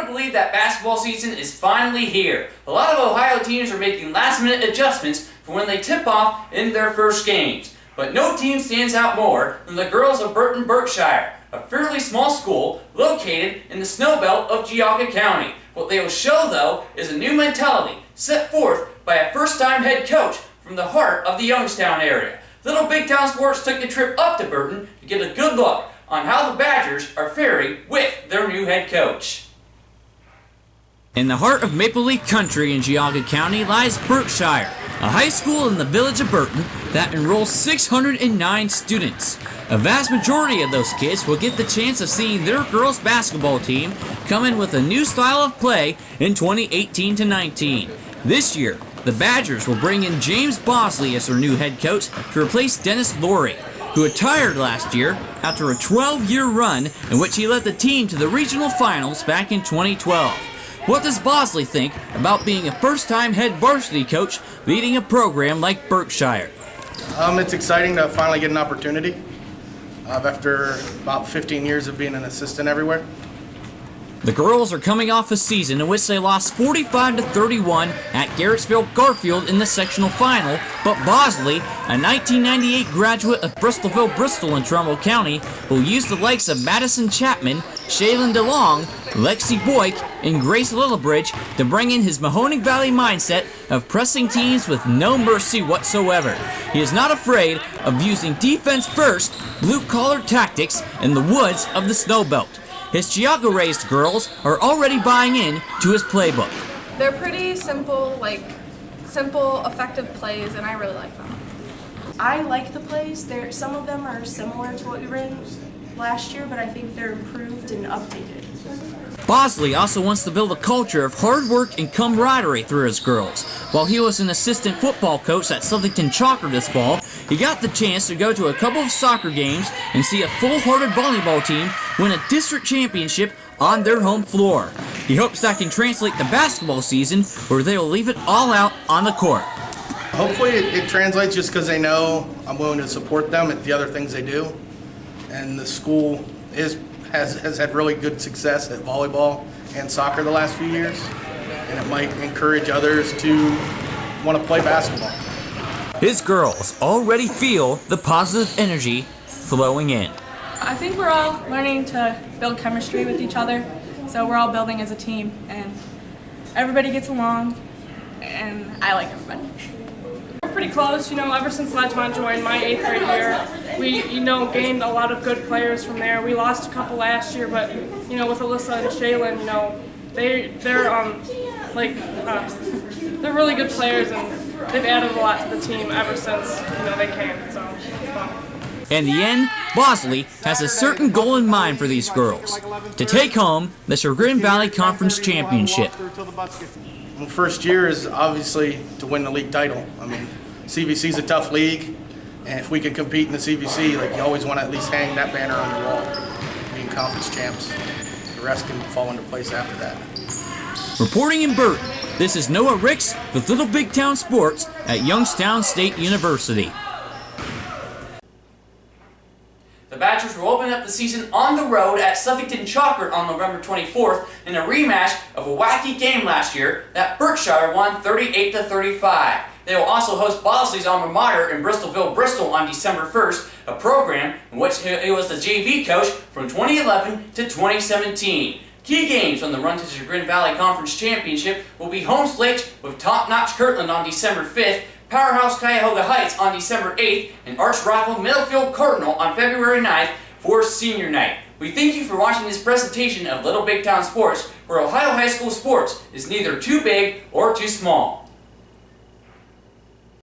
to believe that basketball season is finally here. A lot of Ohio teams are making last-minute adjustments for when they tip off in their first games. But no team stands out more than the girls of Burton Berkshire, a fairly small school located in the snow belt of Cuyahoga County. What they will show, though, is a new mentality set forth by a first-time head coach from the heart of the Youngstown area. Little Big Town Sports took a trip up to Burton to get a good look on how the Badgers are faring with their new head coach. In the heart of Maple Leaf Country in Cuyahoga County lies Berkshire, a high school in the village of Burton that enrolls 609 students. A vast majority of those kids will get the chance of seeing their girls basketball team come in with a new style of play in 2018-19. This year, the Badgers will bring in James Bosley as their new head coach to replace Dennis Laurie, who retired last year after a 12-year run in which he led the team to the regional finals back in 2012. What does Bosley think about being a first-time head varsity coach leading a program like Berkshire? It's exciting to finally get an opportunity after about 15 years of being an assistant everywhere. The girls are coming off a season in which they lost 45-31 at Garrettsville Garfield in the sectional final, but Bosley, a 1998 graduate of Bristolville Bristol in Trumbull County, will use the likes of Madison Chapman, Shaylin DeLong, Lexi Boyk, and Grace Lillibridge to bring in his Mahoning Valley mindset of pressing teams with no mercy whatsoever. He is not afraid of using defense-first, blue-collar tactics in the woods of the snow belt. His Cuyahoga-raised girls are already buying in to his playbook. They're pretty simple, effective plays, and I really like them. I like the plays. Some of them are similar to what we ran last year, but I think they're improved and updated. Bosley also wants to build a culture of hard work and camaraderie through his girls. While he was an assistant football coach at Southington Chalker this fall, he got the chance to go to a couple of soccer games and see a full-hearted volleyball team win a district championship on their home floor. He hopes that can translate the basketball season where they will leave it all out on the court. Hopefully it translates just because they know I'm willing to support them at the other things they do. And the school has had really good success at volleyball and soccer the last few years, and it might encourage others to want to play basketball. His girls already feel the positive energy flowing in. I think we're all learning to build chemistry with each other, so we're all building as a team, and everybody gets along, and I like everybody. We're pretty close, ever since Ledgemont joined my 8th grade year. We, gained a lot of good players from there. We lost a couple last year, but, with Alyssa and Shaylin, they're really good players, and they've added a lot to the team ever since, they came, so it's fun. In the end, Bosley has a certain goal in mind for these girls, to take home the Chagrin Valley Conference Championship. Well, first year is obviously to win the league title. CVC is a tough league, and if we can compete in the CVC, you always want to at least hang that banner on your wall, being conference champs. The rest can fall into place after that. Reporting in Burton, this is Noah Ricks with Little Big Town Sports at Youngstown State University. The Badgers will open up the season on the road at Southington Chalker on November 24th in a rematch of a wacky game last year that Berkshire won 38-35. They will also host Bosley's alma mater in Bristolville Bristol on December 1st, a program in which he was the JV coach from 2011 to 2017. Key games on the run to the Chagrin Valley Conference Championship will be home slate with top-notch Kirtland on December 5th, Powerhouse Cuyahoga Heights on December 8th, and arch-rival Middlefield Cardinal on February 9th for Senior Night. We thank you for watching this presentation of Little Big Town Sports, where Ohio high school sports is neither too big or too small.